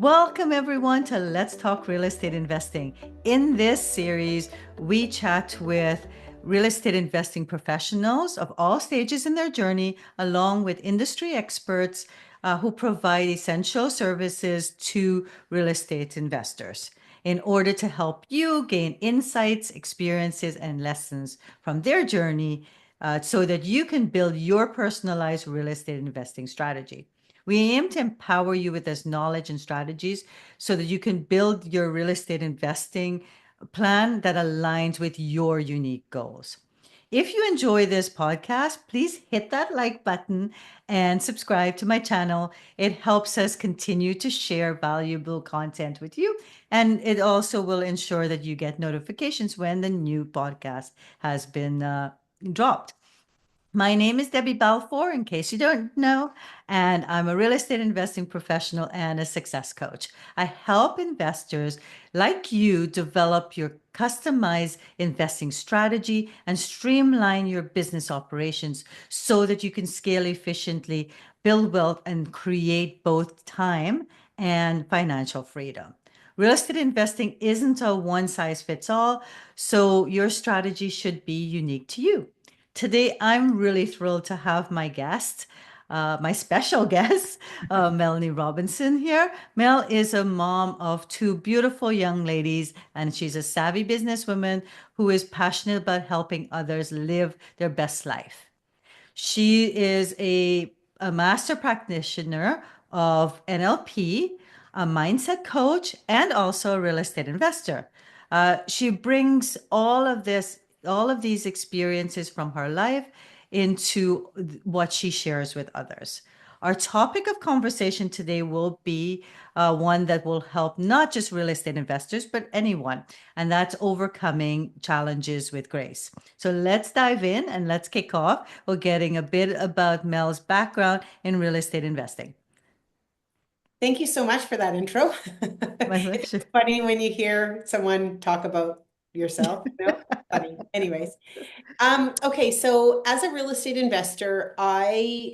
Welcome everyone to Let's Talk Real Estate Investing. In this series, we chat with real estate investing professionals of all stages in their journey, along with industry experts who provide essential services to real estate investors in order to help you gain insights, experiences, and lessons from their journey so that you can build your personalized real estate investing strategy. We aim to empower you with this knowledge and strategies so that you can build your real estate investing plan that aligns with your unique goals. If you enjoy this podcast, please hit that like button and subscribe to my channel. It helps us continue to share valuable content with you. And it also will ensure that you get notifications when the new podcast has been dropped. My name is Debbie Balfour, in case you don't know, and I'm a real estate investing professional and a success coach. I help investors like you develop your customized investing strategy and streamline your business operations so that you can scale efficiently, build wealth, and create both time and financial freedom. Real estate investing isn't a one size fits all, so your strategy should be unique to you. Today, I'm really thrilled to have my guest, my special guest, Melanie Robinson here. Mel is a mom of two beautiful young ladies, and she's a savvy businesswoman who is passionate about helping others live their best life. She is a master practitioner of NLP, a mindset coach, and also a real estate investor. She brings all of these experiences from her life into what she shares with others. Our topic of conversation today will be one that will help not just real estate investors, but anyone, and that's overcoming challenges with grace. So let's dive in and let's kick off with getting a bit about Mel's background in real estate investing. Thank you so much for that intro. My It's pleasure. funny when you hear someone talk about yourself, you know? Funny. Anyways. Okay, so as a real estate investor, I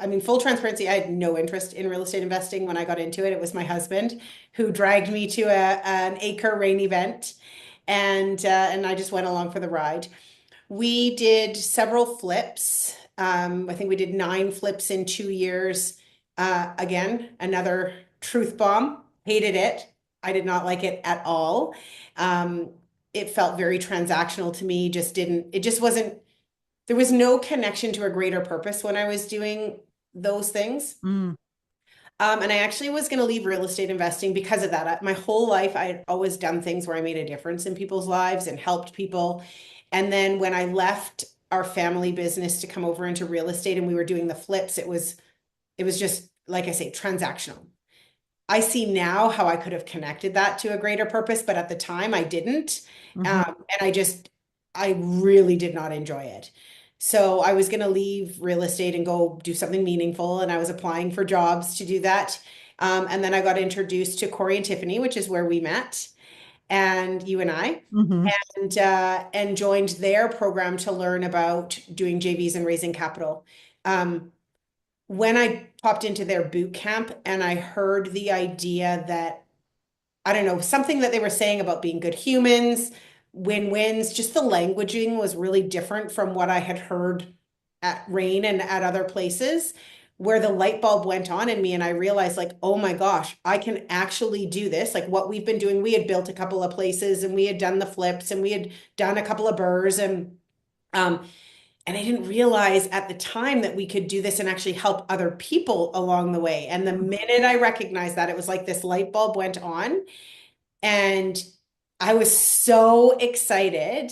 mean, full transparency, I had no interest in real estate investing when I got into it. It was my husband who dragged me to an acre rain event, and I just went along for the ride. We did several flips. I think we did 9 flips in 2 years. Again, another truth bomb. Hated it. I did not like it at all. It felt very transactional to me. It just wasn't, there was no connection to a greater purpose when I was doing those things. Mm, And I actually was going to leave real estate investing because of that. My whole life, I had always done things where I made a difference in people's lives and helped people. And then when I left our family business to come over into real estate and we were doing the flips, it was just, like I say, transactional. I see now how I could have connected that to a greater purpose, but at the time I didn't. mhm. I really did not enjoy it. So I was going to leave real estate and go do something meaningful. And I was applying for jobs to do that. And then I got introduced to Corey and Tiffany, which is where we met, and you and I, Mhm. and joined their program to learn about doing JVs and raising capital. When I popped into their boot camp and I heard the idea that, I don't know, something that they were saying about being good humans, win-wins, just the languaging was really different from what I had heard at Rain and at other places, where the light bulb went on in me and I realized, like, oh my gosh, I can actually do this. Like what we've been doing, we had built a couple of places and we had done the flips and we had done a couple of burrs, um and I didn't realize at the time that we could do this and actually help other people along the way. And the minute I recognized that, it was like this light bulb went on. And I was so excited.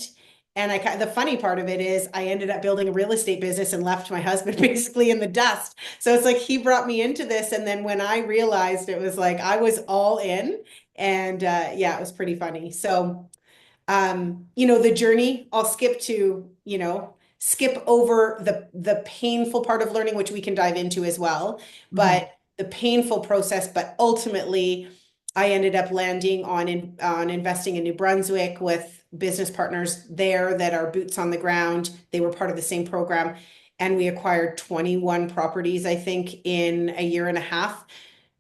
And the funny part of it is I ended up building a real estate business and left my husband basically in the dust. So it's like he brought me into this. And then when I realized, it was like I was all in. And yeah, it was pretty funny. So the journey, I'll skip over the painful part of learning, which we can dive into as well, Mhm. but the painful process. But ultimately, I ended up landing on investing in New Brunswick with business partners there that are boots on the ground. They were part of the same program, and we acquired 21 properties, I think, in a year and a half.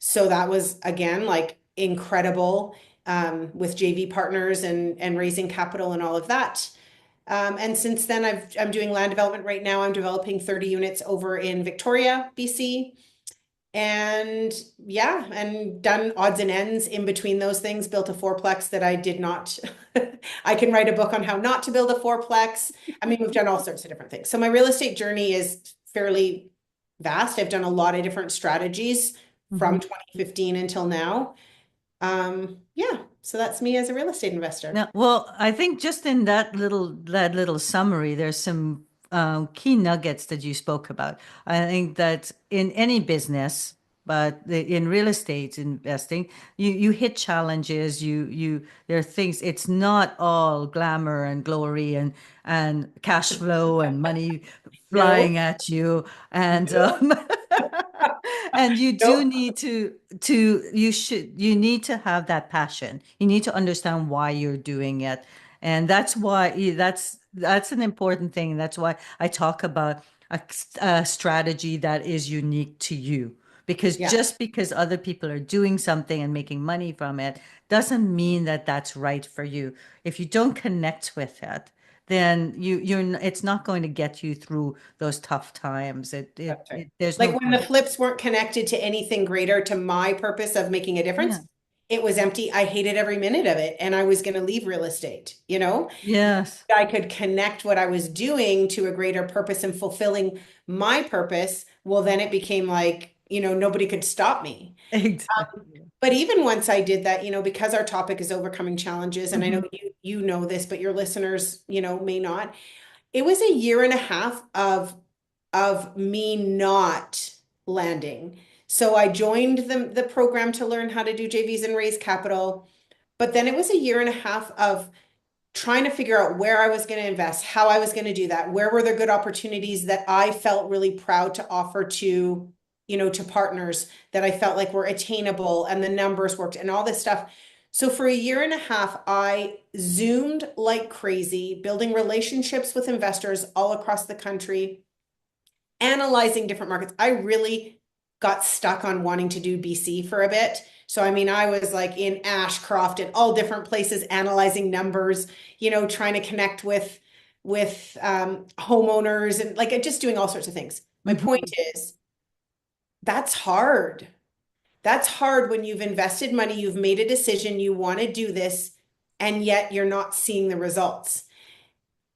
So that was again like incredible with JV partners and raising capital and all of that. And since then, I'm doing land development right now. I'm developing 30 units over in Victoria, BC. And yeah, and done odds and ends in between those things, built a fourplex that I did not. I can write a book on how not to build a fourplex. I mean, we've done all sorts of different things. So my real estate journey is fairly vast. I've done a lot of different strategies Mhm. from 2015 until now. Yeah, so that's me as a real estate investor. Now, well, I think just in that little summary, there's some key nuggets that you spoke about. I think that in any business, but in real estate investing, you hit challenges. You there are things. It's not all glamour and glory and cash flow and money No, flying at you. And no, and you do no. need you need to have that passion. You need to understand why you're doing it. And that's why that's an important thing. That's why I talk about a strategy that is unique to you. Because Yeah, just because other people are doing something and making money from it doesn't mean that that's right for you. If you don't connect with it, then it's not going to get you through those tough times. that's right. There's no Like when the point. flips weren't connected to anything greater to my purpose of making a difference, Yeah. it was empty. I hated every minute of it, and I was going to leave real estate, you know? Yes. I could connect what I was doing to a greater purpose and fulfilling my purpose, well, then it became like, nobody could stop me. Exactly. But even once I did that, because our topic is overcoming challenges, and I know Hmm. you know this, but your listeners, may not. It was a year and a half of me not landing. So I joined the program to learn how to do JVs and raise capital. But then it was a year and a half of trying to figure out where I was going to invest, how I was going to do that, where were there good opportunities that I felt really proud to offer to partners that I felt like were attainable and the numbers worked and all this stuff. So for a year and a half, I zoomed like crazy, building relationships with investors all across the country, analyzing different markets. I really got stuck on wanting to do BC for a bit. So, I mean, I was like in Ashcroft and all different places analyzing numbers, trying to connect with homeowners and like just doing all sorts of things. My point Hmm. is that's hard. That's hard when you've invested money, you've made a decision, you want to do this, and yet you're not seeing the results.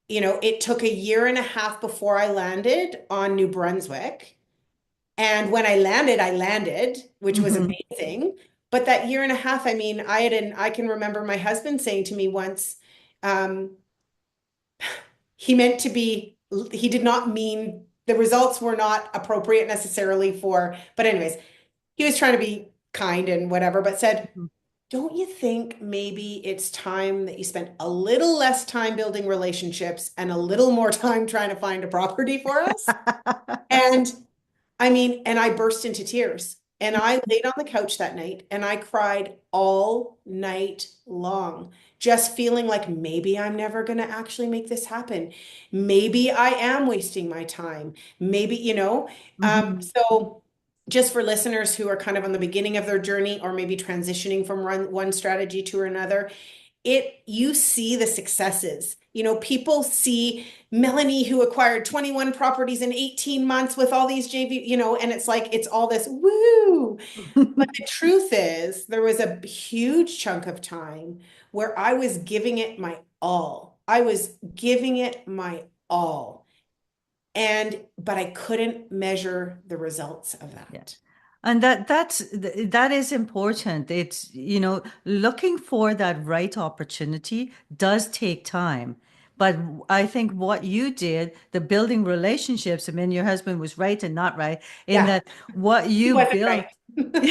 It took a year and a half before I landed on New Brunswick. And when I landed, which was Hmm. amazing. But that year and a half, I mean, I can remember my husband saying to me once, um, he meant to be, he did not mean the results were not appropriate necessarily but anyways, he was trying to be kind and whatever, but said, don't you think maybe it's time that you spent a little less time building relationships and a little more time trying to find a property for us? And I mean, and I burst into tears. And I laid on the couch that night and I cried all night long, just feeling like maybe I'm never going to actually make this happen. Maybe I am wasting my time. Maybe, Hmm. so just for listeners who are kind of on the beginning of their journey or maybe transitioning from one strategy to another, you see the successes. People see Melanie who acquired 21 properties in 18 months with all these JV, and it's like it's all this woo. But the truth is, there was a huge chunk of time where I was giving it my all. I was giving it my all. But I couldn't measure the results of Yeah. that. And that is important. It's, looking for that right opportunity does take time. But I think what you did, the building relationships, I mean, your husband was right and not right in Yeah, that what he you wasn't right. built,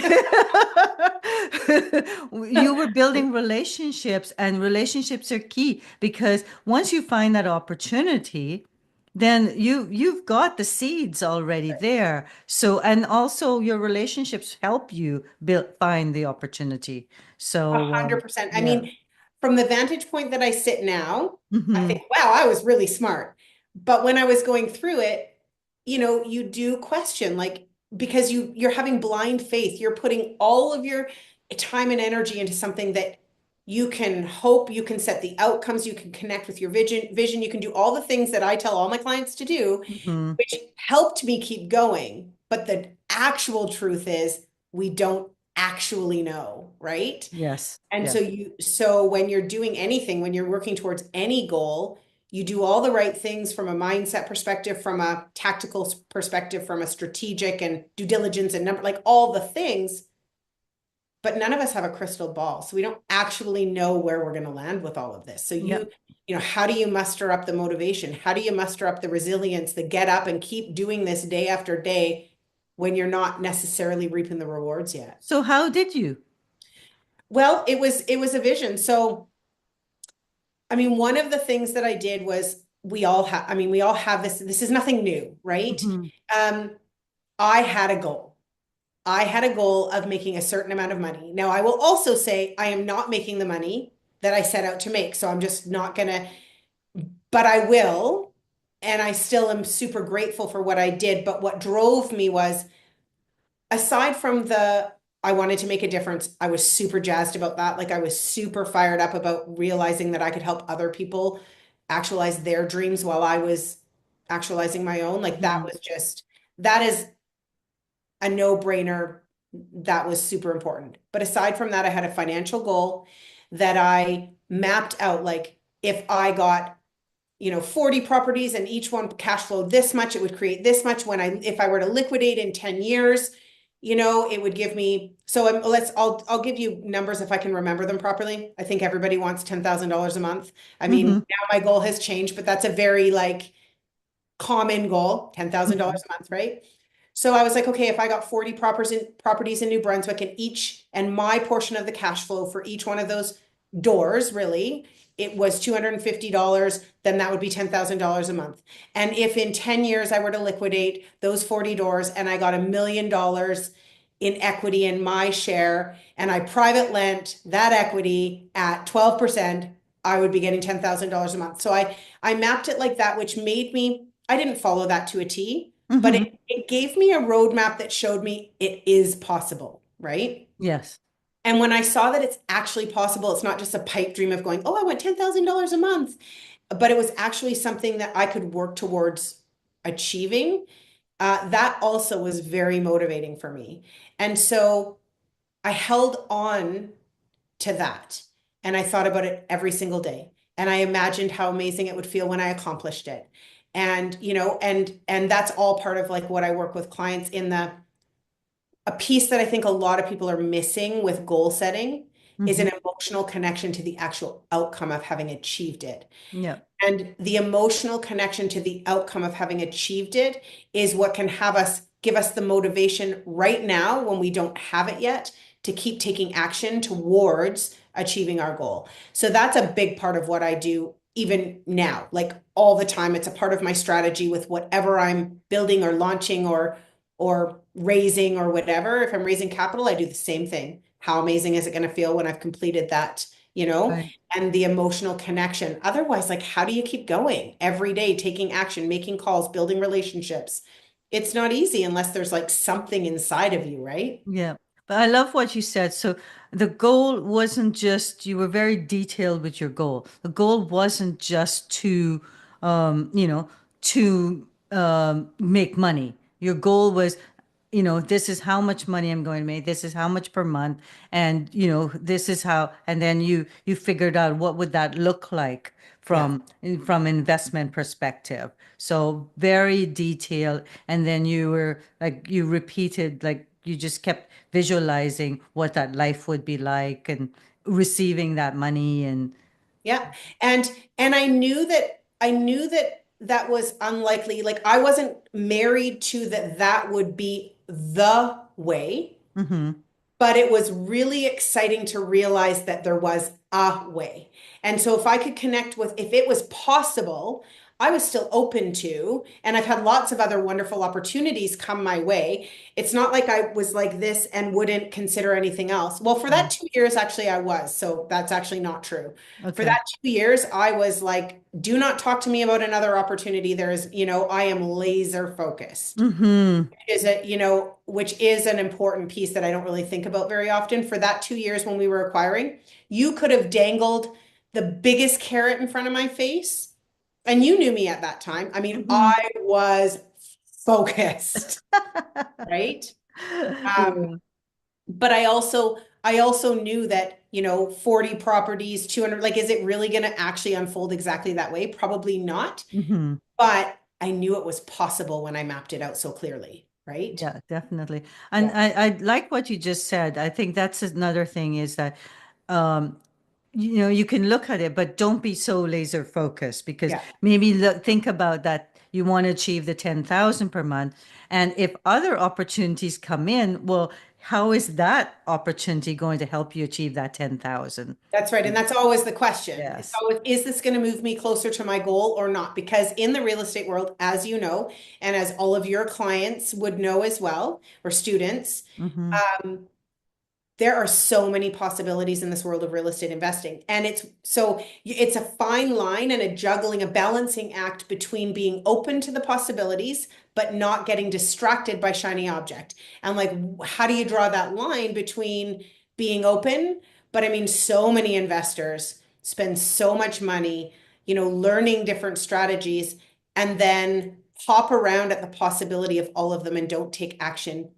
you were building relationships, and relationships are key because once you find that opportunity, then you've got the seeds already there. So, and also your relationships help you find the opportunity. A So, hundred percent. I yeah. mean, from the vantage point that I sit now, I Hmm. think, wow, I was really smart. But when I was going through it, you do question, like, because you're having blind faith. You're putting all of your time and energy into something that you can hope, you can set the outcomes, you can connect with your vision, you can do all the things that I tell all my clients to do, Hmm. which helped me keep going. But the actual truth is we don't actually know, right? Yes. And Yes. so when you're doing anything, when you're working towards any goal, you do all the right things from a mindset perspective, from a tactical perspective, from a strategic and due diligence and number, like all the things, but none of us have a crystal ball. So we don't actually know where we're going to land with all of this. So Yep. how do you muster up the motivation? How do you muster up the resilience, the get up and keep doing this day after day when you're not necessarily reaping the rewards yet? So how did you? Well, it was a vision. So I mean, one of the things that I did was we all have this. This is nothing new, right? Hmm. Um, I had a goal. I had a goal of making a certain amount of money. Now, I will also say I am not making the money that I set out to make. So I'm just not gonna, but I will. And I still am super grateful for what I did. But what drove me was aside from the I wanted to make a difference, I was super jazzed about that. Like I was super fired up about realizing that I could help other people actualize their dreams while I was actualizing my own. Like that Hmm. was just that is a no-brainer. That was super important. But aside from that, I had a financial goal that I mapped out. Like if I got 40 properties and each one cash flowed this much, it would create this much when if I were to liquidate in 10 years, it would give me, so I'll give you numbers if I can remember them properly. I think everybody wants $10,000 a month. I mean, Hmm. now my goal has changed, but that's a very like common goal, $10,000 Hmm. a month, right? So I was like, okay, if I got 40 properties in New Brunswick and my portion of the cash flow for each one of those doors, really, it was $250, then that would be $10,000 a month. And if in 10 years I were to liquidate those 40 doors and I got $1 million in equity in my share and I private lent that equity at 12%, I would be getting $10,000 a month. So I mapped it like that, which made me, I didn't follow that to a T, but Hmm. it gave me a roadmap that showed me it is possible, right? Yes. And when I saw that it's actually possible, it's not just a pipe dream of going, oh, I want $10,000 a month, but it was actually something that I could work towards achieving. That also was very motivating for me. And so I held on to that. And I thought about it every single day. And I imagined how amazing it would feel when I accomplished it. And, and that's all part of like what I work with clients in the a piece that I think a lot of people are missing with goal setting is Hmm. an emotional connection to the actual outcome of having achieved it. Yeah. And the emotional connection to the outcome of having achieved it is what can give us the motivation right now when we don't have it yet to keep taking action towards achieving our goal. So that's a big part of what I do even now, like all the time. It's a part of my strategy with whatever I'm building or launching or raising or whatever. If I'm raising capital, I do the same thing. How amazing is it going to feel when I've completed that, you know? Right. And the emotional connection. Otherwise, like, how do you keep going every day, taking action, making calls, building relationships? It's not easy unless there's like something inside of you, right? Yeah. But I love what you said. So the goal wasn't just, you were very detailed with your goal. The goal wasn't just to, you know, to make money. Your goal was, this is how much money I'm going to make. This is how much per month. And, this is how, and then you figured out what would that look like Yeah. from investment perspective. So very detailed. And then you were like, you repeated, like you just kept visualizing what that life would be like and receiving that money. And Yeah. And and I knew that that was unlikely. Like I wasn't married to that would be the way. mm-hmm, But it was really exciting to realize that there was a way. And so if I could connect with, if it was possible, I was still open to, and I've had lots of other wonderful opportunities come my way. It's not like I was like this and wouldn't consider anything else. Well, for that Mm. 2 years, actually, I was. So that's actually not true. For Okay. that 2 years, I was like, do not talk to me about another opportunity. There's, I am laser focused. Mm-hmm. Is it, which is an important piece that I don't really think about very often. For that 2 years when we were acquiring, you could have dangled the biggest carrot in front of my face. And you knew me at that time. I mean, Mm-hmm. I was focused, right? Um, Yeah. but I also knew that, 40 properties, 200, like, is it really going to actually unfold exactly that way? Probably not. Mm-hmm. But I knew it was possible when I mapped it out so clearly, right? Yeah, definitely. Yeah. And I like what you just said. I think that's another thing is that um, you can look at it, but don't be so laser focused because Yeah. maybe think about that you want to achieve the 10,000 per month. And if other opportunities come in, well, how is that opportunity going to help you achieve that 10,000? That's right. And that's always the question. It's Yes. always, is this going to move me closer to my goal or not? Because in the real estate world, as you know, and as all of your clients would know as well, or students, Mm-hmm. um, there are so many possibilities in this world of real estate investing. And it's a fine line and a juggling, a balancing act between being open to the possibilities, but not getting distracted by shiny object. And like, how do you draw that line between being open? But I mean, so many investors spend so much money, learning different strategies and then hop around at the possibility of all of them and don't take action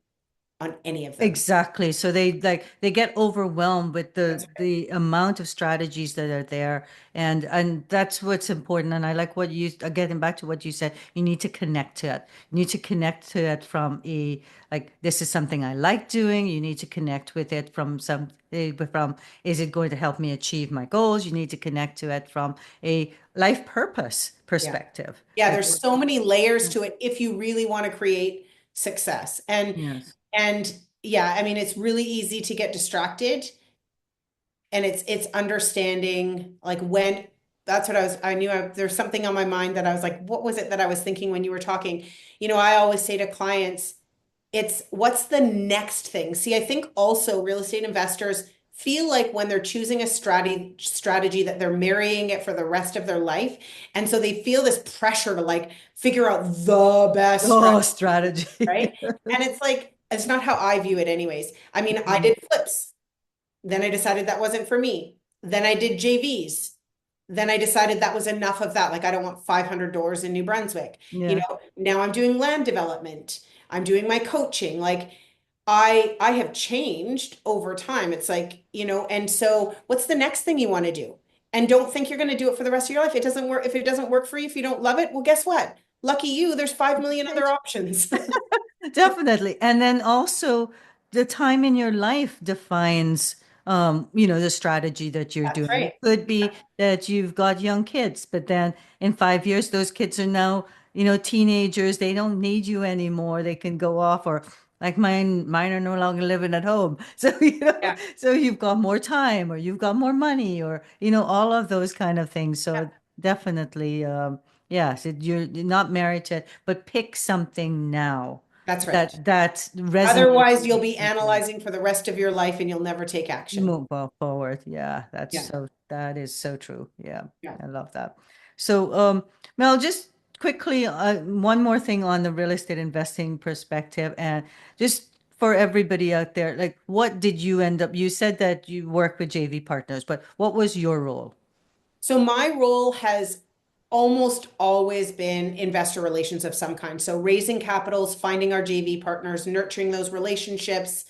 on any of them. Exactly. So they get overwhelmed with That's right. the amount of strategies that are there, and that's what's important. And I like what you getting back to what you said. You need to connect to it. You need to connect to it from a like this is something I like doing. You need to connect with it from is it going to help me achieve my goals? You need to connect to it from a life purpose Yeah. perspective. Yeah, Like there's so many layers to it if you really want to create success. And yes. and yeah, I mean it's really easy to get distracted and it's understanding like when that's what I knew there's something on my mind that I was like, what was it that I was thinking when you were talking? I always say to clients, it's what's the next thing? See, I think also real estate investors feel like when they're choosing a strategy that they're marrying it for the rest of their life. And so they feel this pressure to like figure out the best Oh, strategy, strategy. right? And it's like, it's not how I view it anyways. I mean, I Mhm. did flips. Then I decided that wasn't for me. Then I did JVs. Then I decided that was enough of that. Like, I don't want 500 doors in New Brunswick. Yeah. Now I'm doing land development. I'm doing my coaching. Like, I have changed over time. It's like, and so what's the next thing you want to do? And don't think you're going to do it for the rest of your life. It doesn't work. If it doesn't work for you, if you don't love it, well, guess what? Lucky you, there's 5 million other options. Definitely. And then also the time in your life defines the strategy that you're That's doing. It right. could be that you've got young kids, but then in 5 years, those kids are now, teenagers. They don't need you anymore. They can go off or like mine are no longer living at home. So, Yeah. so you've got more time or you've got more money or, all of those kind of things. Yeah. So definitely, yes, you're not married to it, but pick something now That's right. that resonates Otherwise, you'll with be you. analyzing for the rest of your life and you'll never take action. Move forward. Yeah, Yeah. that is so true. Yeah, Yeah. I love that. So, Mel, just quickly, one more thing on the real estate investing perspective, and just for everybody out there, like, what did you end up? You said that you work with JV partners, but what was your role? So my role has almost always been investor relations of some kind. So raising capitals, finding our JV partners, nurturing those relationships,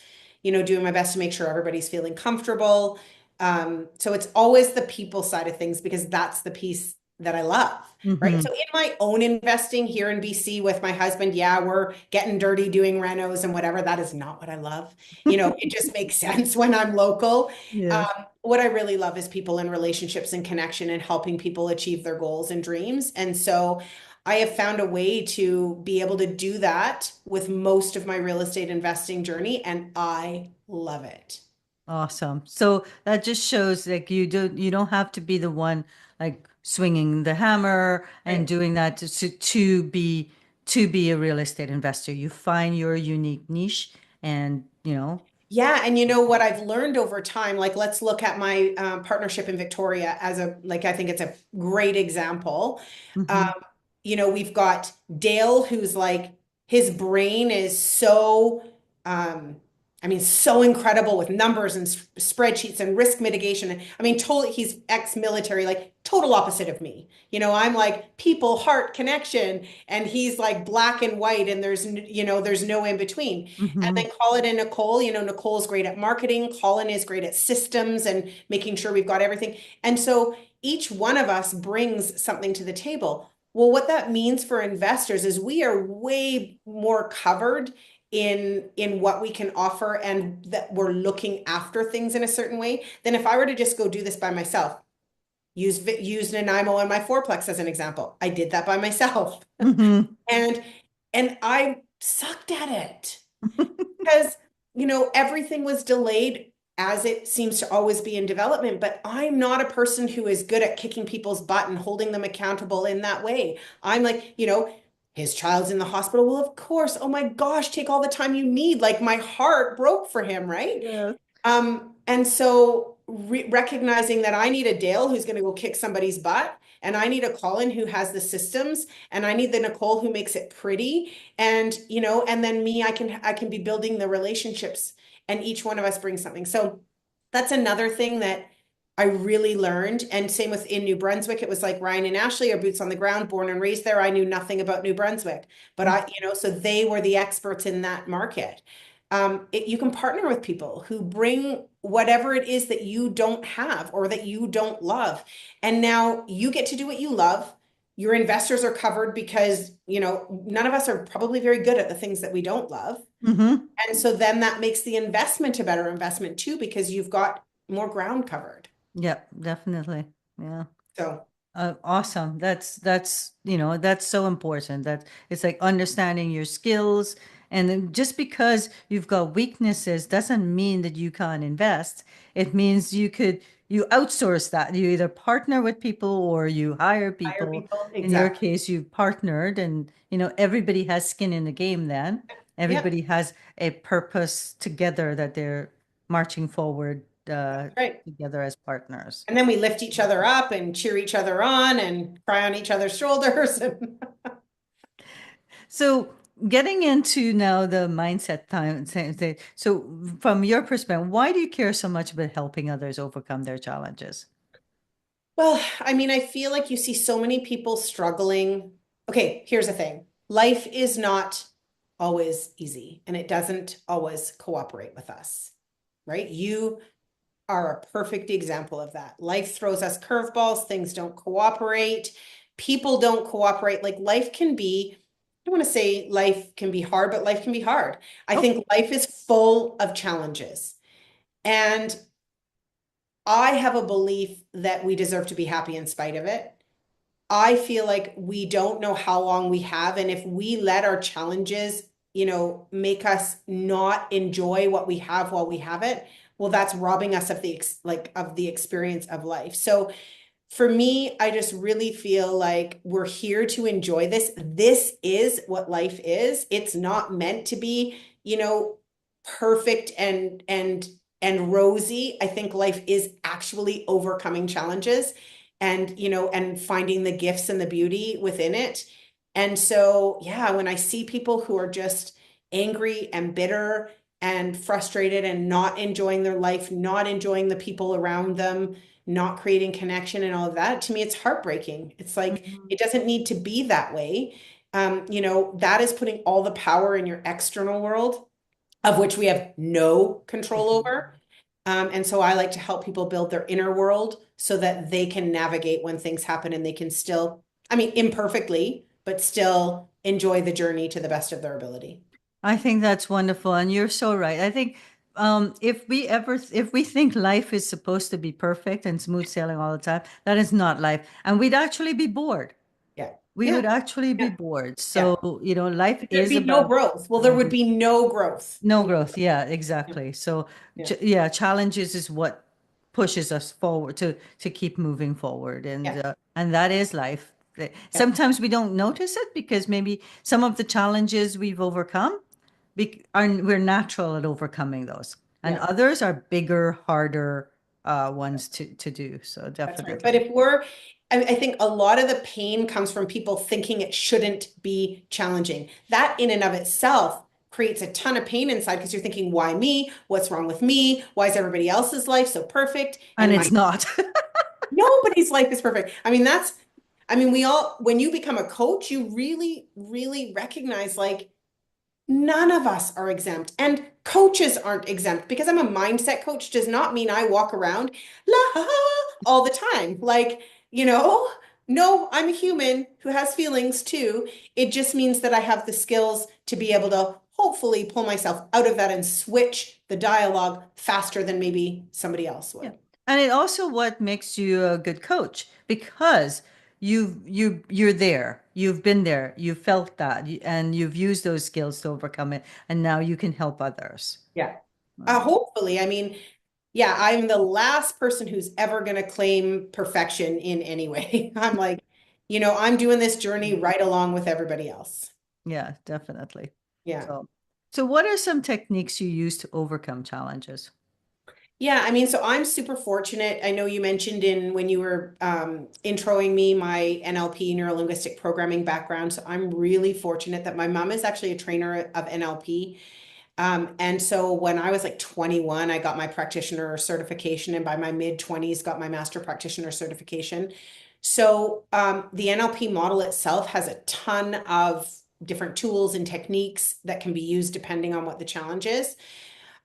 doing my best to make sure everybody's feeling comfortable. So it's always the people side of things because that's the piece that I love, right? Mm-hmm. So in my own investing here in BC with my husband, yeah, we're getting dirty doing renos and whatever. That is not what I love. It just makes sense when I'm local. Yes. What I really love is people in relationships and connection and helping people achieve their goals and dreams. And so I have found a way to be able to do that with most of my real estate investing journey, and I love it. Awesome. So that just shows like you don't have to be the one like swinging the hammer and Right. doing that to be a real estate investor. You find your unique niche and, Yeah, and you know what I've learned over time, like let's look at my partnership in Victoria as I think it's a great example. Um, mhm, we've got Dale, who's like, his brain is so, um, so incredible with numbers and spreadsheets and risk mitigation. I mean, totally, he's ex-military, like total opposite of me. I'm like people, heart, connection, and he's like black and white, and there's no in between. And then mhm, Colin and Nicole, Nicole's great at marketing. Colin is great at systems and making sure we've got everything. And so each one of us brings something to the table. Well, what that means for investors is we are way more covered in what we can offer, and that we're looking after things in a certain way than if I were to just go do this by myself. Use Nanaimo and my fourplex as an example. I did that by myself. mhm. And I sucked at it because everything was delayed, as it seems to always be in development. But I'm not a person who is good at kicking people's butt and holding them accountable in that way. I'm like, his child's in the hospital. Well, of course. Oh my gosh, take all the time you need. Like my heart broke for him, right? Yeah. And so recognizing that I need a Dale who's going to go kick somebody's butt, and I need a Colin who has the systems, and I need the Nicole who makes it pretty, and and then me, I can be building the relationships, and each one of us brings something. So that's another thing that I really learned. And same with in New Brunswick, it was like Ryan and Ashley are boots on the ground, born and raised there. I knew nothing about New Brunswick, but so they were the experts in that market. You can partner with people who bring whatever it is that you don't have or that you don't love. And now you get to do what you love. Your investors are covered because, none of us are probably very good at the things that we don't love. Mhm. And so then that makes the investment a better investment too, because you've got more ground covered. Yep, definitely. Yeah. So, Awesome. That's so important. That it's like understanding your skills. And then just because you've got weaknesses doesn't mean that you can't invest. It means you outsource that. You either partner with people or you hire hire people. people. In your Exactly. case, you've partnered and, everybody has skin in the game then. Yep. Everybody has a purpose together that they're marching forward, That's right. together as partners. And then we lift each other up and cheer each other on and cry on each other's shoulders. So getting into now the mindset time, so from your perspective, why do you care so much about helping others overcome their challenges? Well, I feel like you see so many people struggling. Okay, here's the thing. Life is not always easy, and it doesn't always cooperate with us, right? You are a perfect example of that. Life throws us curveballs, things don't cooperate, people don't cooperate. Like life can be, I don't want to say life can be hard, but life can be hard. I Oh, think life is full of challenges. And I have a belief that we deserve to be happy in spite of it. I feel like we don't know how long we have. And if we let our challenges, make us not enjoy what we have while we have it, well, that's robbing us of the experience of life. So for me, I just really feel like we're here to enjoy this. This is what life is. It's not meant to be, perfect and rosy. I think life is actually overcoming challenges and finding the gifts and the beauty within it. And so, yeah, when I see people who are just angry and bitter and frustrated and not enjoying their life, not enjoying the people around them, not creating connection and all of that, to me, it's heartbreaking. It's like mhm, it doesn't need to be that way. That is putting all the power in your external world, of which we have no control mhm. over. And so I like to help people build their inner world so that they can navigate when things happen and they can still, imperfectly, but still enjoy the journey to the best of their ability. I think that's wonderful, and you're so right. I think if we think life is supposed to be perfect and smooth sailing all the time, that is not life, and we'd actually be bored. Yeah. We Yeah. would actually be Yeah. bored. Yeah. So, life There'd is be no about growth. Well, there would challenging. be no growth. No growth. Yeah, Yeah. exactly. So, Yeah. yeah, challenges is what pushes us forward to keep moving forward, Yeah. and that is life. Yeah. Sometimes we don't notice it because maybe some of the challenges we've overcome we're natural at overcoming those, and Yeah. others are bigger, harder ones to do. So That's right. But definitely. if we're, I think a lot of the pain comes from people thinking it shouldn't be challenging. That in and of itself creates a ton of pain inside because you're thinking, why me? What's wrong with me? Why is everybody else's life so perfect? And And my it's not. nobody's life is perfect. I mean, we all, when you become a coach, you really, really recognize like none of us are exempt, and coaches aren't exempt. Because I'm a mindset coach does not mean I walk around la all the time. Like, you know, no, I'm a human who has feelings too. It just means that I have the skills to be able to hopefully pull myself out of that and switch the dialogue faster than maybe somebody else Yeah. would. And it also what makes you a good coach because you're there. You've been there. You felt that and you've used those skills to overcome it, and now you can help others. Yeah. Right. Hopefully, I mean, yeah, I'm the last person who's ever going to claim perfection in any way. I'm like, I'm doing this journey right along with everybody else. Yeah, definitely. Yeah. So what are some techniques you use to overcome challenges? Yeah, I mean, so I'm super fortunate. I know you mentioned in when you were introing me my NLP, neuro linguistic programming background. So I'm really fortunate that my mom is actually a trainer of NLP. And so when I was like 21, I got my practitioner certification, and by my mid 20s, got my master practitioner certification. So the NLP model itself has a ton of different tools and techniques that can be used depending on what the challenge is.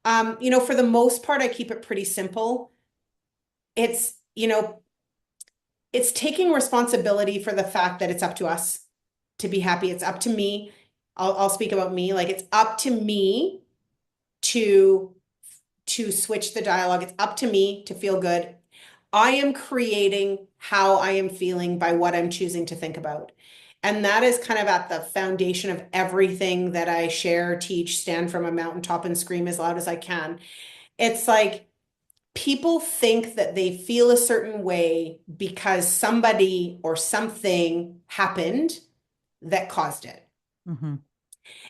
For the most part, I keep it pretty simple. It's, it's taking responsibility for the fact that it's up to us to be happy. It's up to me. I'll speak about me. Like it's up to me to switch the dialogue. It's up to me to feel good. I am creating how I am feeling by what I'm choosing to think about. And that is kind of at the foundation of everything that I share, teach, stand from a mountaintop and scream as loud as I can. It's like people think that they feel a certain way because somebody or something happened that caused it. Hmm.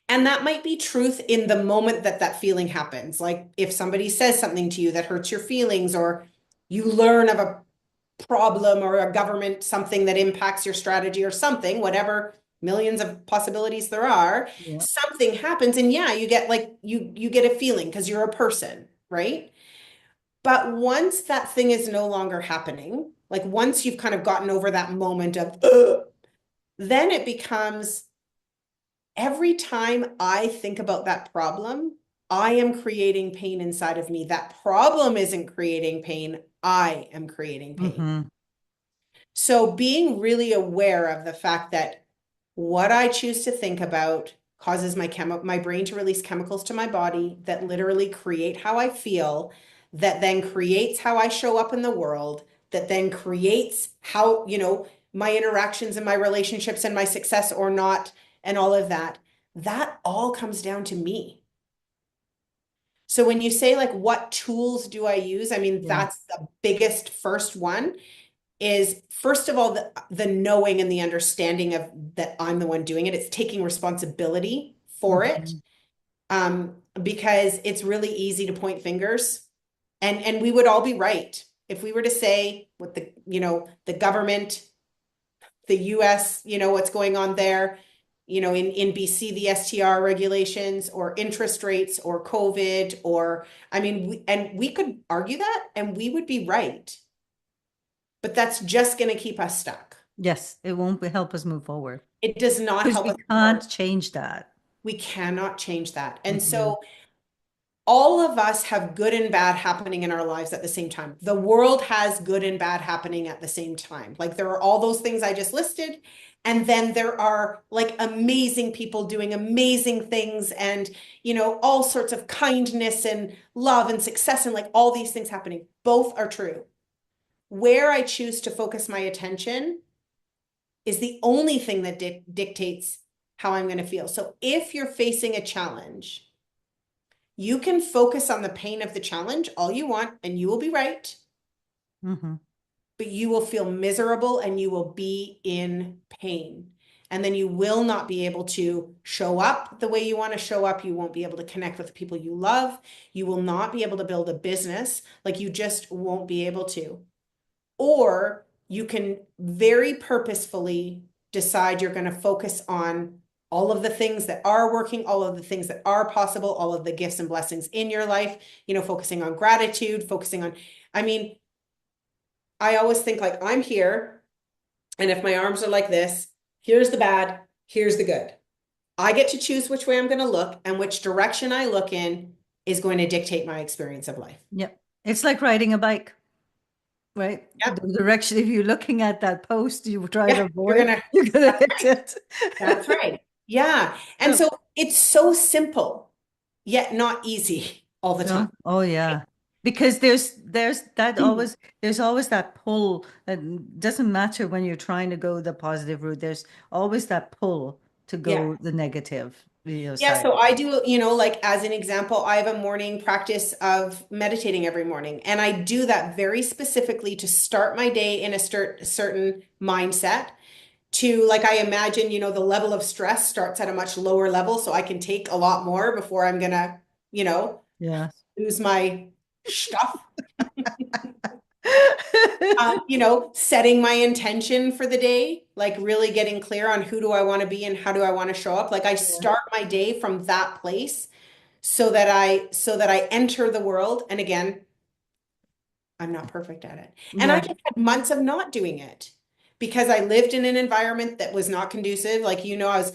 And that might be truth in the moment that that feeling happens. Like if somebody says something to you that hurts your feelings, or you learn of a problem or a government, something that impacts your strategy or something, whatever millions of possibilities there are, Yeah. something happens. And yeah, you get like, you get a feeling because you're a person, right? But once that thing is no longer happening, like once you've kind of gotten over that moment of, ugh, then it becomes every time I think about that problem, I am creating pain inside of me. That problem isn't creating pain. I am creating pain. Hmm. So being really aware of the fact that what I choose to think about causes my brain to release chemicals to my body that literally create how I feel, that then creates how I show up in the world, that then creates how, my interactions and my relationships and my success or not, and all of that. That all comes down to me. So when you say like, what tools do I use? I mean, Yeah. that's the biggest first one is first of all, the knowing and the understanding of that I'm the one doing it. It's taking responsibility for it. Hmm. Because it's really easy to point fingers, and we would all be right. If we were to say what the government, the US, what's going on there, in BC, the STR regulations or interest rates or COVID, or I mean, we could argue that and we would be right. But that's just going to keep us stuck. Yes, it won't help us move forward It does not because help we us move forward. can't change that. We cannot change that. And Hmm. so all of us have good and bad happening in our lives at the same time. The world has good and bad happening at the same time. Like there are all those things I just listed. And then there are like amazing people doing amazing things and, all sorts of kindness and love and success and like all these things happening. Both are true. Where I choose to focus my attention is the only thing that dictates how I'm going to feel. So if you're facing a challenge, you can focus on the pain of the challenge all you want, and you will be right. Hmm. but you will feel miserable and you will be in pain. And then you will not be able to show up the way you want to show up. You won't be able to connect with the people you love. You will not be able to build a business. Like you just won't be able to. Or you can very purposefully decide you're going to focus on all of the things that are working, all of the things that are possible, all of the gifts and blessings in your life, focusing on gratitude, focusing on, I mean, I always think like I'm here, and if my arms are like this, here's the bad, here's the good. I get to choose which way I'm going to look, and which direction I look in is going to dictate my experience of life. Yep. It's like riding a bike, right? Yeah. The direction, if you're looking at that post you try to Yeah. You're avoid, gonna, you're gonna that's hit right. it. That's right. Yeah. And So, so it's so simple, yet not easy all the time. no, oh yeah. Because there's that always there's always that pull that doesn't matter when you're trying to go the positive route. There's always that pull to Yeah. go the negative, Yeah, side. so I do, like as an example, I have a morning practice of meditating every morning. And I do that very specifically to start my day in a certain mindset. To like, I imagine, the level of stress starts at a much lower level, so I can take a lot more before I'm gonna, you know, Yes. lose my stuff. Setting my intention for the day, like really getting clear on who do I want to be and how do I want to show up. Like I Yeah. start my day from that place so that I enter the world. And again, I'm not perfect at it. And I Yeah. just had months of not doing it because I lived in an environment that was not conducive. Like, I was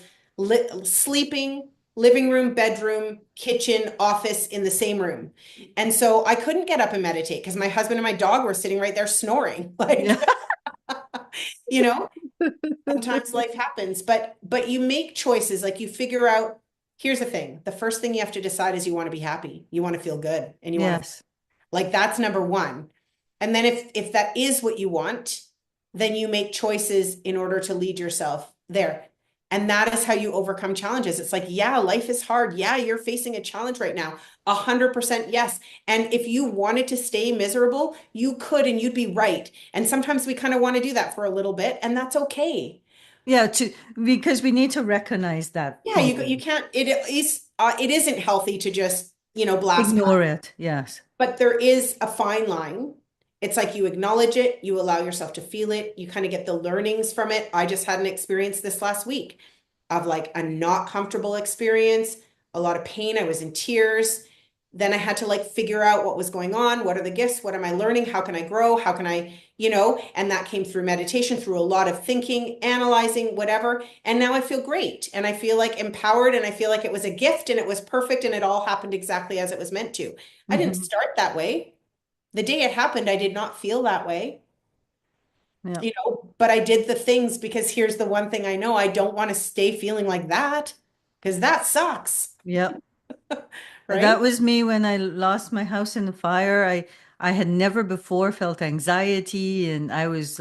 sleeping, living room, bedroom, kitchen, office in the same room. And so I couldn't get up and meditate because my husband and my dog were sitting right there snoring. Like, Yeah. you know, sometimes life happens, but you make choices, like you figure out, here's the thing. The first thing you have to decide is you want to be happy. You want to feel good and you want to Yes. like that's number one. And then if that is what you want, then you make choices in order to lead yourself there. And that is how you overcome challenges. It's like, yeah, life is hard. Yeah, you're facing a challenge right now. 100% yes. And if you wanted to stay miserable, you could and you'd be right. And sometimes we kind of want to do that for a little bit, and that's okay. Yeah, because we need to recognize that Yeah, you feeling. can't, it isn't healthy to just, blast past. Ignore it. Yes. But there is a fine line. It's like you acknowledge it, you allow yourself to feel it, you kind of get the learnings from it. I just had an experience this last week of like a not comfortable experience, a lot of pain. I was in tears. Then I had to like figure out what was going on. What are the gifts? What am I learning? How can I grow? How can I, and that came through meditation, through a lot of thinking, analyzing, whatever. And now I feel great. And I feel like empowered. And I feel like it was a gift and it was perfect. And it all happened exactly as it was meant to. I didn't Hmm. start that way. The day it happened, I did not feel that way, Yeah. but I did the things because here's the one thing I know, I don't want to stay feeling like that because that sucks, Yeah. That right? was me when I lost my house in the fire. I had never before felt anxiety, and I was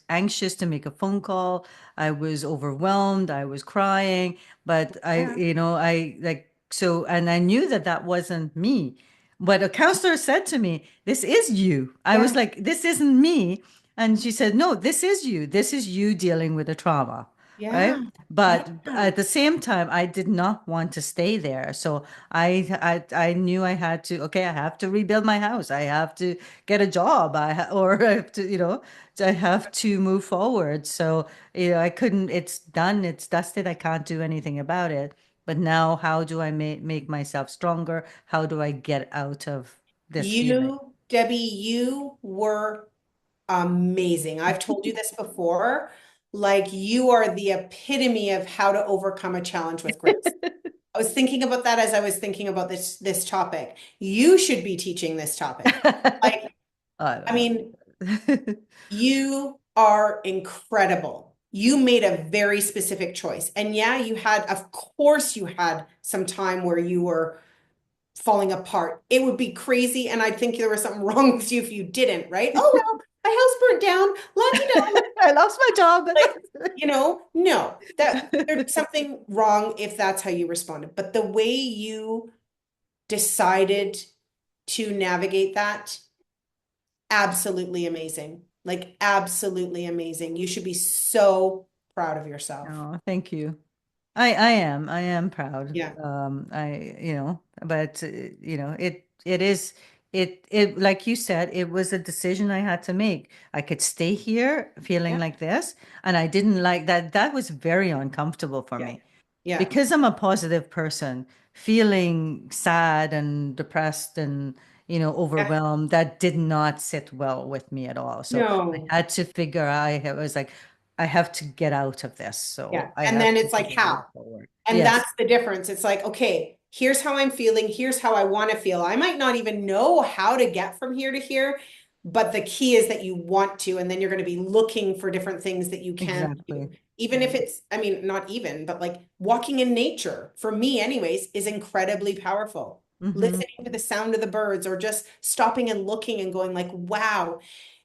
anxious to make a phone call. I was overwhelmed. I was crying, but Yeah. I like so, and I knew that that wasn't me. But a counselor said to me, "This is you." I was Yeah. like, "This isn't me." And she said, "No, this is you. This is you dealing with a trauma." Yeah. Right? But Yeah. at the same time, I did not want to stay there. So I knew I had to, okay, I have to rebuild my house. I have to get a job. Or I have to, I have to move forward. So, I couldn't, it's done, it's dusted. I can't do anything about it. But now, how do I make myself stronger? How do I get out of this feeling? Debbie, you were amazing. I've told you this before. Like you are the epitome of how to overcome a challenge with grace. I was thinking about that as I was thinking about this topic. You should be teaching this topic. Like, I I don't mean, know. you are incredible. You made a very specific choice. And yeah, of course, you had some time where you were falling apart. It would be crazy. And I think there was something wrong with you if you didn't, right? Oh, well, my house burnt down. La di da. I lost my job. Like, no, that there's something wrong if that's how you responded. But the way you decided to navigate that absolutely amazing. Like absolutely amazing. You should be so proud of yourself. Oh, thank you. I am proud. Yeah. But it like you said, it was a decision I had to make. I could stay here feeling Yeah. like this, and I didn't like that. That was very uncomfortable for Yeah. me Yeah. because I'm a positive person. Feeling sad and depressed and Yeah. overwhelmed, that did not sit well with me at all. So I No. had to figure. I was like, I have to get out of this. Yeah. So I And have then to it's like figure a way how? forward. And Yes. that's the difference. It's like, okay, here's how I'm feeling. Here's how I want to feel. I might not even know how to get from here to here, but the key is that you want to, and then you're going to be looking for different things that you can do. Exactly. Even Yeah. if it's, I mean, not even, but like walking in nature, for me, anyways, is incredibly powerful. Mm-hmm. Listening to the sound of the birds or just stopping and looking and going like, wow,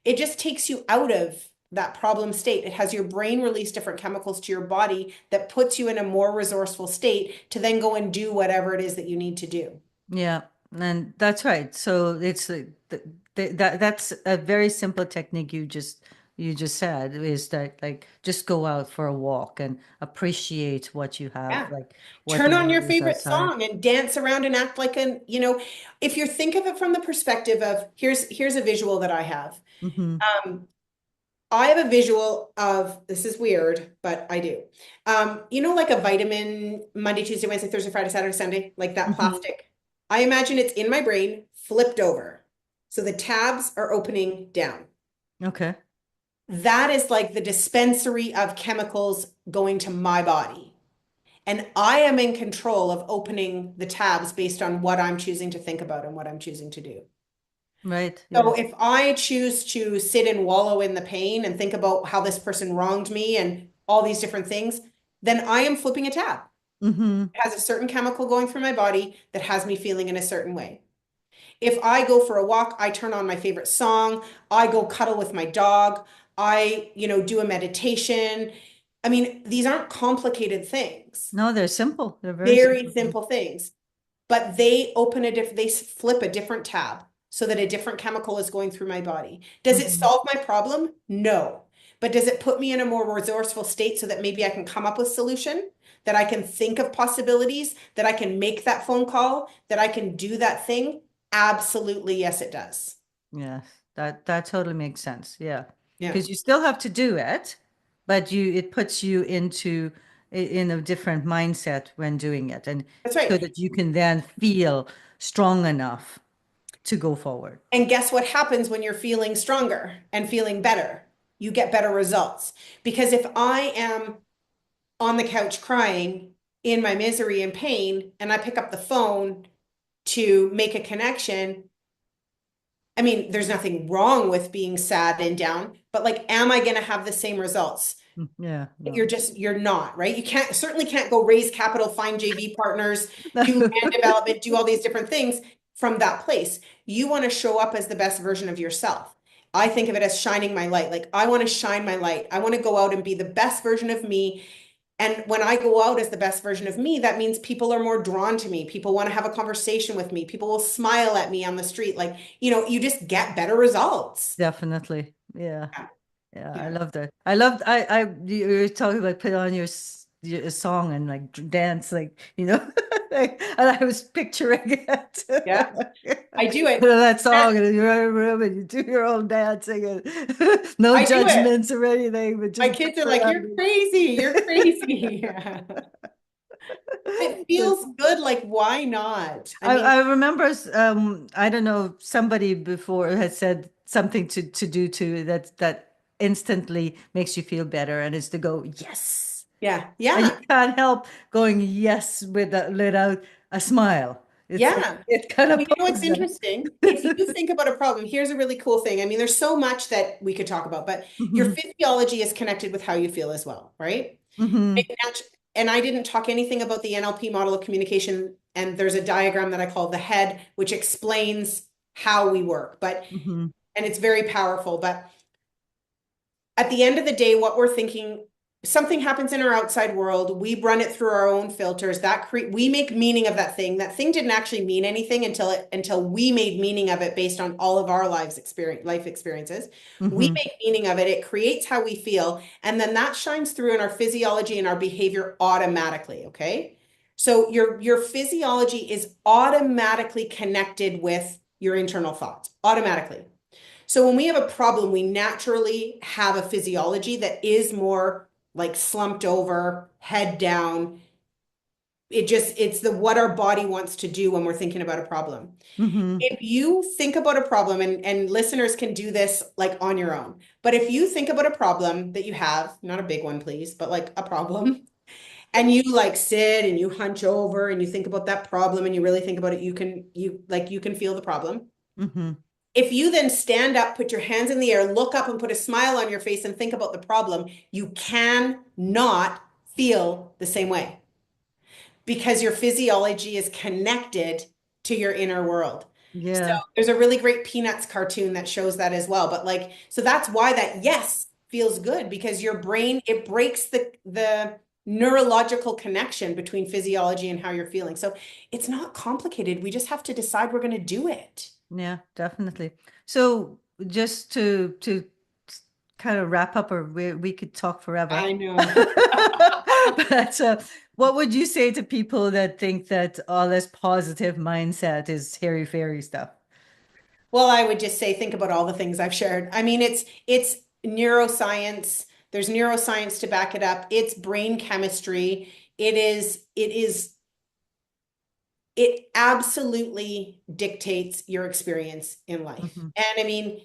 it just takes you out of that problem state. It has your brain release different chemicals to your body that puts you in a more resourceful state to then go and do whatever it is that you need to do. Yeah. And that's right. So it's that's a very simple technique you just said is that like just go out for a walk and appreciate what you have, Yeah. like what Turn on there your is favorite outside. song and dance around and act like if you think of it from the perspective of here's a visual that I have. Mm-hmm. Um, I have a visual of this is weird, but I do. Like a vitamin Monday, Tuesday, Wednesday, Thursday, Friday, Saturday, Sunday, like that Mm-hmm. plastic. I imagine it's in my brain, flipped over. So the tabs are opening down. Okay. That is like the dispensary of chemicals going to my body. And I am in control of opening the tabs based on what I'm choosing to think about and what I'm choosing to do. Right. So Yes. if I choose to sit and wallow in the pain and think about how this person wronged me and all these different things, then I am flipping a tab. Mm-hmm. It has a certain chemical going through my body that has me feeling in a certain way. If I go for a walk, I turn on my favorite song, I go cuddle with my dog, do a meditation. I mean, these aren't complicated things. No, they're simple. They're very Very simple things. simple things, but they flip a different tab so that a different chemical is going through my body. Does it Mm-hmm. solve my problem? No. But does it put me in a more resourceful state so that maybe I can come up with solution, that I can think of possibilities, that I can make that phone call, that I can do that thing? Absolutely, yes, it does. Yes, that totally makes sense. Yeah. Yeah, Because you still have to do it, but it puts you in a different mindset when doing it, and that's so right. that you can then feel strong enough to go forward. And guess what happens when you're feeling stronger and feeling better? You get better results. Because if I am on the couch crying in my misery and pain, and I pick up the phone to make a connection. I mean, there's nothing wrong with being sad and down, but like, am I going to have the same results? Yeah, You're no. just, you're not, right? You certainly can't go raise capital, find JV partners, do land development, do all these different things from that place. You want to show up as the best version of yourself. I think of it as shining my light. Like, I want to shine my light. I want to go out and be the best version of me. And when I go out as the best version of me, that means people are more drawn to me. People want to have a conversation with me. People will smile at me on the street. Like, you just get better results. Definitely. Yeah. Yeah. Yeah, I Yeah. love that. I loved you were talking about put on your song and like dance like and I was picturing it. Yeah. I do Put it. on that And song and you're in a room and you do your own dancing and no I do it. judgments or anything, but My just kids dance are like, you're around. crazy. You're crazy. Yeah. It feels good. Like, why not? I mean, I remember I don't know, somebody before had said something to do to that instantly makes you feel better, and it's to go yes. yeah. And you Yeah. can't help going yes without a smile. It's like Yeah. it kind Well, of you know what's pulls them. interesting? If you think about a problem, here's a really cool thing. I mean, there's so much that we could talk about, but your Hmm. physiology is connected with how you feel as well, right? Hmm. And I didn't talk anything about the NLP model of communication. And there's a diagram that I call the head, which explains how we work. Hmm. And it's very powerful. But at the end of the day, what we're thinking something happens in our outside world, we run it through our own filters, we make meaning of that thing. That thing didn't actually mean anything until we made meaning of it based on all of our life experiences. We Mm-hmm. make meaning of it, it creates how we feel, and then that shines through in our physiology and our behavior automatically, okay? So your physiology is automatically connected with your internal thoughts, automatically. So when we have a problem, we naturally have a physiology that is more like slumped over, head down. It's the what our body wants to do when we're thinking about a problem. Mm-hmm. If you think about a problem, and listeners can do this like on your own, but if you think about a problem that you have, not a big one, please, but like a problem, and you like sit and you hunch over and you think about that problem and you really think about it, you can feel the problem. Mm-hmm. If you then stand up, put your hands in the air, look up and put a smile on your face and think about the problem, you cannot feel the same way because your physiology is connected to your inner world. So Yeah. there's a really great Peanuts cartoon that shows that as well. But like, so that's why that yes feels good because your brain, it breaks the neurological connection between physiology and how you're feeling. So it's not complicated. We just have to decide we're going to do it. Yeah, definitely. So just to kind of wrap up, or we could talk forever. I know. But what would you say to people that think that all this positive mindset is hairy fairy stuff? Well, I would just say think about all the things I've shared. I mean, it's neuroscience. There's neuroscience to back it up. It's brain chemistry. It absolutely dictates your experience in life. Hmm. And I mean,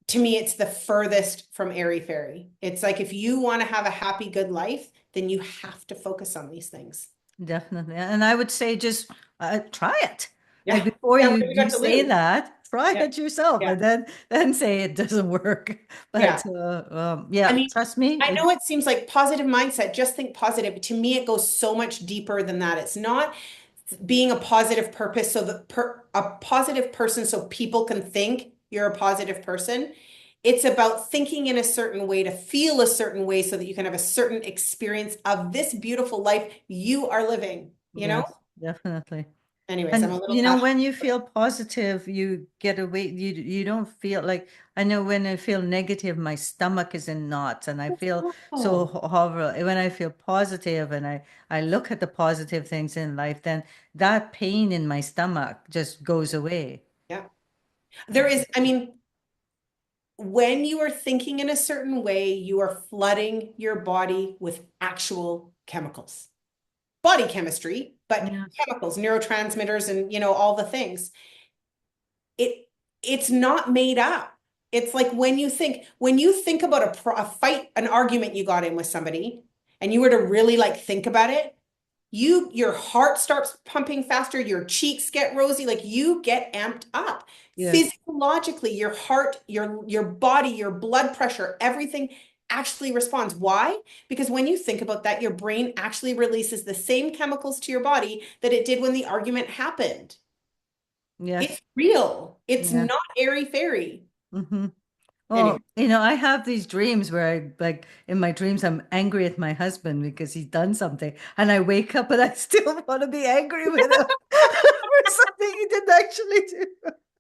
to me, it's the furthest from airy fairy. It's like if you want to have a happy, good life, then you have to focus on these things. Definitely. And I would say just try it. Like Yeah. before Yeah. What do we you got to say lose? that, try Yeah. it yourself Yeah. and then say it doesn't work. Yeah. But yeah, I mean, trust me, I know it seems like positive mindset, just think positive. To me, it goes so much deeper than that. It's not being a positive purpose so a positive person so people can think you're a positive person. It's about thinking in a certain way to feel a certain way so that you can have a certain experience of this beautiful life you are living, you know? yes, definitely. Anyways, I'm a And little you know, passionate. when you feel positive, you get away, you don't feel like I know when I feel negative, my stomach is in knots and I feel so Oh, horrible. When I feel positive and I look at the positive things in life, then that pain in my stomach just goes away. yeah. There is, I mean, when you are thinking in a certain way, you are flooding your body with actual chemicals. Body chemistry, but Yeah. chemicals, neurotransmitters, and all the things. It it's not made up. It's like when you think about a fight, an argument you got in with somebody, and you were to really like think about it, your heart starts pumping faster, your cheeks get rosy, like you get amped up. Yes. Physiologically, your heart, your body, your blood pressure, everything actually responds. Why? Because when you think about that, your brain actually releases the same chemicals to your body that it did when the argument happened. Yes. It's real. It's Yeah. not airy fairy. Mm-hmm. Anyway, Well, you know, I have these dreams where I like in my dreams I'm angry at my husband because he's done something, and I wake up and I still want to be angry with him for something he didn't actually do.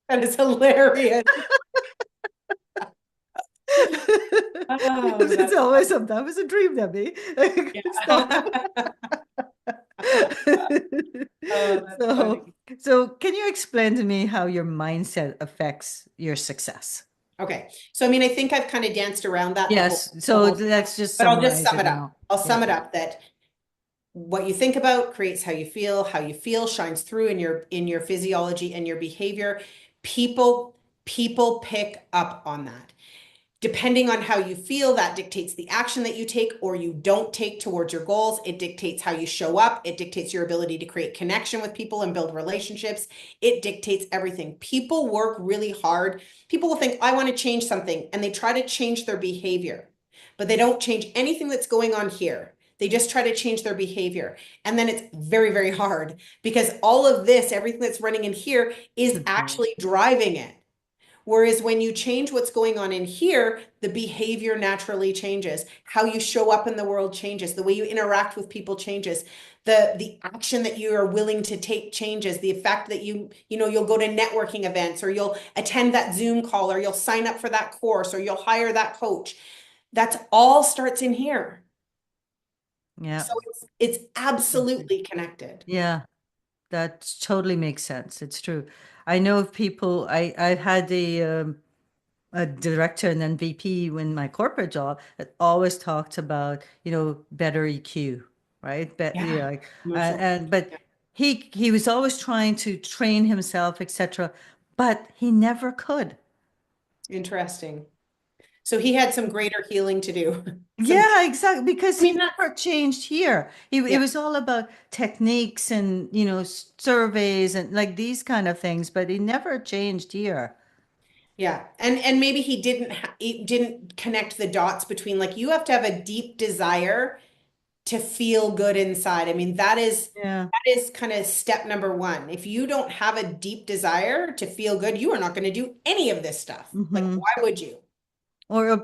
that is hilarious. Oh, It's that's always awesome. something. That was a dream, Debbie. Stop. Yeah. Oh, that's So, funny. so can you explain to me how your mindset affects your success? Okay. So, I mean, I think I've kind of danced around that Yes. the So whole time, let's just but I'll just summarize sum it it up. now. I'll sum Yes. it up that what you think about creates how you feel shines through in your physiology and your behavior. People pick up on that. Depending on how you feel, that dictates the action that you take or you don't take towards your goals. It dictates how you show up. It dictates your ability to create connection with people and build relationships. It dictates everything. People work really hard. People will think, I want to change something, and they try to change their behavior, but they don't change anything that's going on here. They just try to change their behavior. And then it's very, very hard because all of this, everything that's running in here, is Control. actually driving it. Whereas when you change what's going on in here, the behavior naturally changes. How you show up in the world changes. The way you interact with people changes. The action that you are willing to take changes. The fact that you'll go to networking events, or you'll attend that Zoom call, or you'll sign up for that course, or you'll hire that coach. That's all starts in here. Yeah. So it's absolutely connected. Yeah. That totally makes sense. It's true. I know of people, I had a director and then VP in my corporate job that always talked about, better EQ, right? But Yeah. like, Emotional. but Yeah. he was always trying to train himself, etc., but he never could. Interesting. So he had some greater healing to do. Some, Yeah, exactly. Because I mean, he never changed here. It yeah, was all about techniques and, surveys and like these kind of things, but he never changed here. yeah. And maybe he didn't connect the dots between, like, you have to have a deep desire to feel good inside. I mean, Yeah. that is kind of step number one. If you don't have a deep desire to feel good, you are not going to do any of this stuff. Like, Hmm. why would you? Or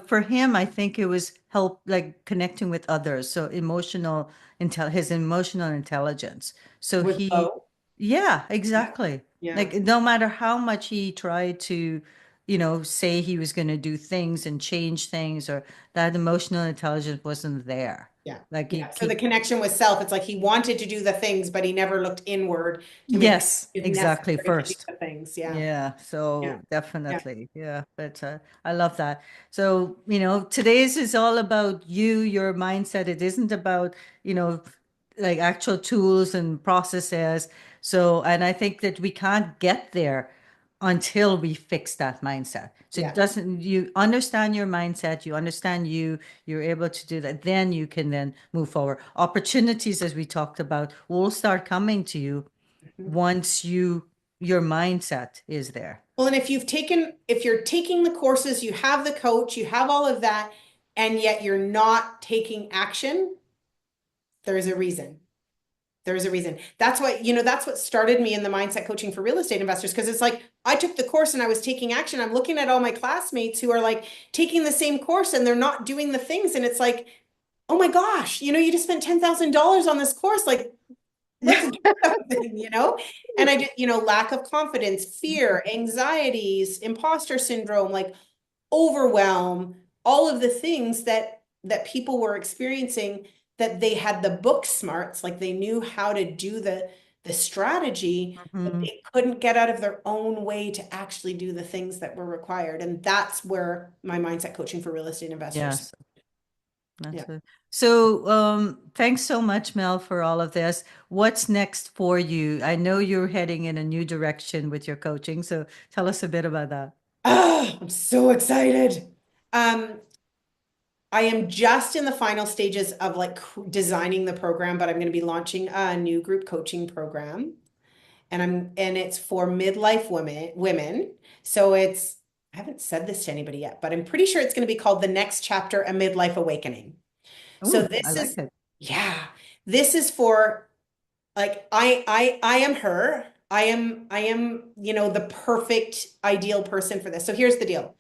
for him, I think it was help like connecting with others. So his emotional intelligence. So Was both. yeah, Yeah. exactly. Yeah. Like no matter how much he tried to, say he was going to do things and change things, or that emotional intelligence wasn't there. Yeah. Like Yeah. So the connection with self, it's like he wanted to do the things, but he never looked inward to make sure yes, it was exactly. necessary to do First. the things. Yeah. Yeah, Yeah. so Yeah. definitely. Yeah, but I love that. So, today's is all about you, your mindset. It isn't about, like actual tools and processes. So, and I think that we can't get there until we fix that mindset. So it Yeah. doesn't, you understand your mindset, you understand you're able to do that, then you can then move forward. Opportunities, as we talked about, will start coming to you Mhm. once your mindset is there. Well, and if you're taking the courses, you have the coach, you have all of that, and yet you're not taking action, there's a reason. There's a reason. That's what started me in the mindset coaching for real estate investors. Because it's like, I took the course and I was taking action. I'm looking at all my classmates who are like taking the same course and they're not doing the things. And it's like, oh my gosh, you just spent $10,000 on this course. Like, let's do something. And I did, lack of confidence, fear, anxieties, imposter syndrome, like overwhelm, all of the things that people were experiencing, that they had the book smarts, like they knew how to do the strategy, but Mhm. they couldn't get out of their own way to actually do the things that were required. And that's where my mindset coaching for real estate investors. Yes, Yeah. that's it. So, thanks so much, Mel, for all of this. What's next for you? I know you're heading in a new direction with your coaching, so tell us a bit about that. Oh, I'm so excited. Um, I am just in the final stages of like designing the program, but I'm going to be launching a new group coaching program. And it's for midlife women. So I haven't said this to anybody yet, but I'm pretty sure it's going to be called The Next Chapter, A Midlife Awakening. So Oh, I like it. yeah, this is for, like, I am her. I am, the perfect ideal person for this. So here's the deal.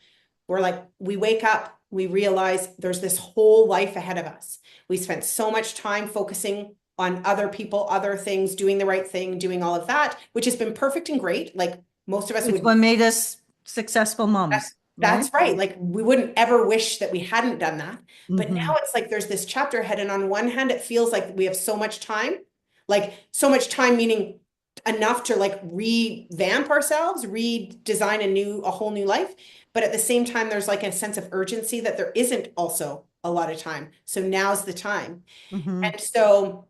We're like, we wake up, we realize there's this whole life ahead of us. We spent so much time focusing on other people, other things, doing the right thing, doing all of that, which has been perfect and great. Like, most of us It's would. what made us successful moms, right? That's right. Like, we wouldn't ever wish that we hadn't done that. But Mm-hmm. now it's like there's this chapter ahead. And on one hand, it feels like we have so much time, like so much time, meaning enough to like revamp ourselves, redesign a whole new life. But at the same time, there's like a sense of urgency that there isn't also a lot of time. So now's the time. Mm-hmm. And so,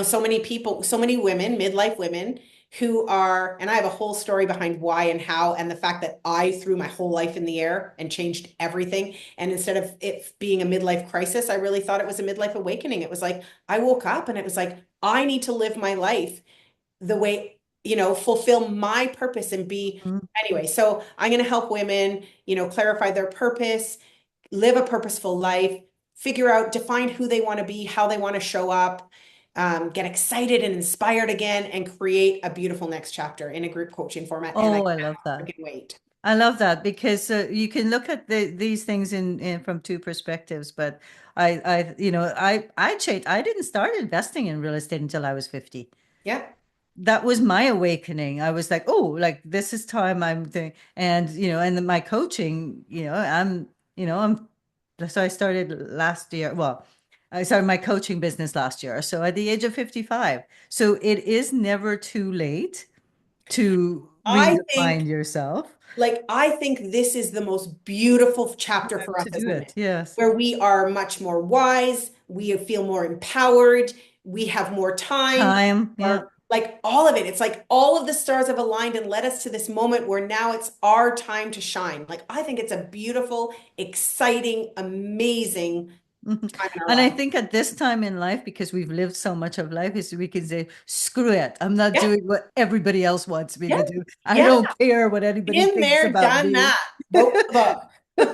so many people, so many women, midlife women who are, and I have a whole story behind why and how, and the fact that I threw my whole life in the air and changed everything. And instead of it being a midlife crisis, I really thought it was a midlife awakening. It was like, I woke up and it was like, I need to live my life the way, fulfill my purpose and be, anyway. So I'm going to help women, clarify their purpose, live a purposeful life, define who they want to be, how they want to show up, get excited and inspired again, and create a beautiful next chapter in a group coaching format. And I Oh, I love cannot that. freaking wait. I love that because you can look at these things in from two perspectives. But I didn't start investing in real estate until I was 50. Yeah. That was my awakening. I was like, oh, like this is time I'm doing, and and then my coaching, I'm so I started last year. Well, I started my coaching business last year. So at the age of 55. So it is never too late to I think redefine yourself. I think this is the most beautiful chapter for us To as do women, it. Yes. where we are much more wise, we feel more empowered, we have more time, Time. Yeah. or like all of it. It's like all of the stars have aligned and led us to this moment where now it's our time to shine. Like I think it's a beautiful, exciting, amazing Mhm. time in our And I life. think at this time in life, because we've lived so much of life, is we can say, screw it. I'm not Yeah, doing what everybody else wants me yeah, to do. I yeah. don't care what anybody Been thinks there, about done me. that. Wrote the book.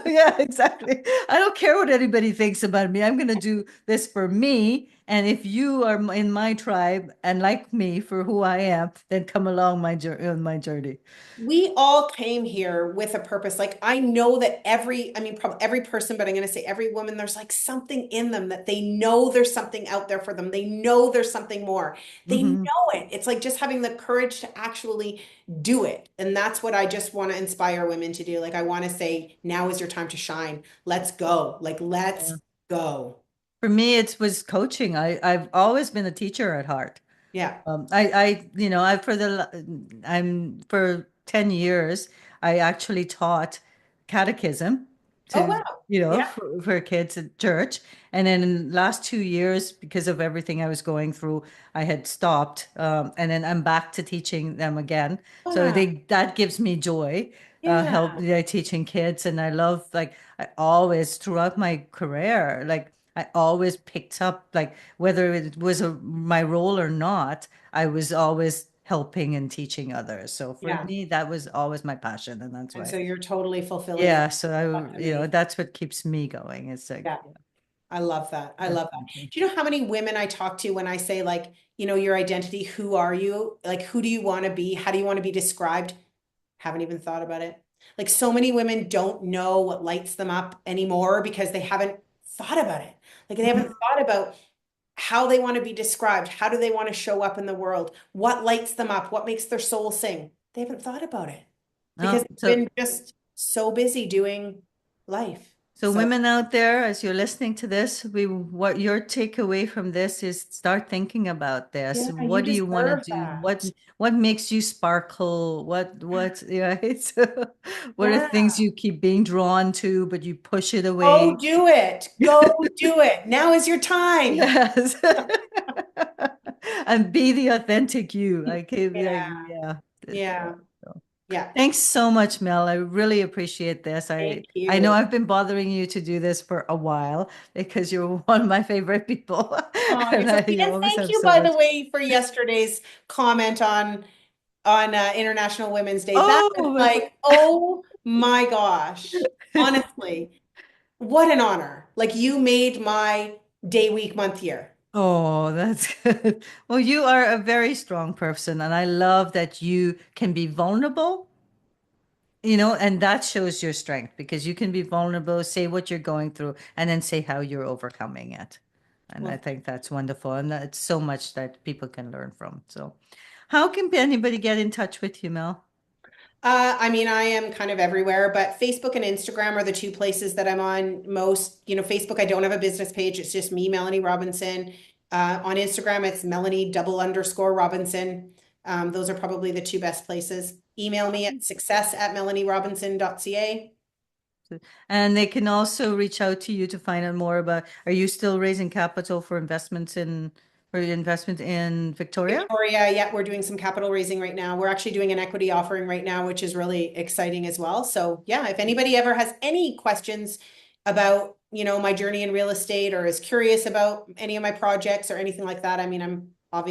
Yeah, exactly. I don't care what anybody thinks about me. I'm going to do this for me. And if you are in my tribe and like me for who I am, then come along on my journey. We all came here with a purpose. Like I know that I mean, probably every person, but I'm going to say every woman, there's like something in them that they know there's something out there for them. They know there's something more. They Hmm. know it. It's like just having the courage to actually do it. And that's what I just want to inspire women to do. Like I want to say, now is your time to shine. Let's go. Like, let's go. For me, it was coaching. I've always been a teacher at heart. Yeah. For 10 years, I actually taught catechism Oh, to, wow. Yeah. for kids at church. And then in the last 2 years, because of everything I was going through, I had stopped. And then I'm back to teaching them again. So Wow. that gives me joy, Yeah. teaching kids. And I love, like, I always, throughout my career, like, I always picked up, like, whether it was my role or not, I was always helping and teaching others. So for Yeah. me, that was always my passion. And that's And why, so you're totally fulfilling it. yeah. So That's amazing. that's what keeps me going. It's like, Yeah. I love that. I love that. definitely. Do you know how many women I talk to when I say, like, your identity, who are you? Like, who do you want to be? How do you want to be described? Haven't even thought about it. Like, so many women don't know what lights them up anymore because they haven't thought about it. Like, they haven't Mhm. thought about how they want to be described. How do they want to show up in the world? What lights them up? What makes their soul sing? They haven't thought about it because Oh, they've been just so busy doing life. so So, women out there, as you're listening to this, what your takeaway from this is, start thinking about this. yeah, you What do you want to deserve do? that. What makes you sparkle? Yeah, it's what are Yeah. things you keep being drawn to, but you push it Go away? do it. Go do it. Now is your time. Yes. And be the authentic you. Yeah. Yeah. Yeah. So, Yeah. thanks so much, Mel. I really appreciate this. Thank I know you. I've been bothering you to do this for a while because you're one of my favorite people. Oh, you're And so sweet. you And always thank have you, so by the much. way, for yesterday's comment on International Women's Day. That was Oh, like, oh my gosh. Honestly, what an honor. Like you made my day, week, month, year. oh, that's good. Well, you are a very strong person, and I love that you can be vulnerable. And that shows your strength because you can be vulnerable, say what you're going through, and then say how you're overcoming it. And I Well, think that's wonderful. And that's so much that people can learn from. So, how can anybody get in touch with you, Mel? I mean, I am kind of everywhere, but Facebook and Instagram are the two places that I'm on most. Facebook, I don't have a business page. It's just me, Melanie Robinson. On Instagram, it's Melanie double underscore Robinson. Those are probably the two best places. Email me at success@melanieRobinson.ca. And they can also reach out to you to find out more about, are you still raising capital for investment in Victoria? Victoria, yeah, we're doing some capital raising right now. We're actually doing an equity offering right now, which is really exciting as well. So, yeah, if anybody ever has any questions about, my journey in real estate or is curious about any of my projects or anything like that, I mean, I'd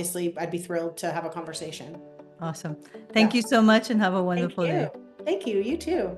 be thrilled to have a conversation. Awesome. Yeah. Thank you so much and have a Thank wonderful you. day. Thank you. You too.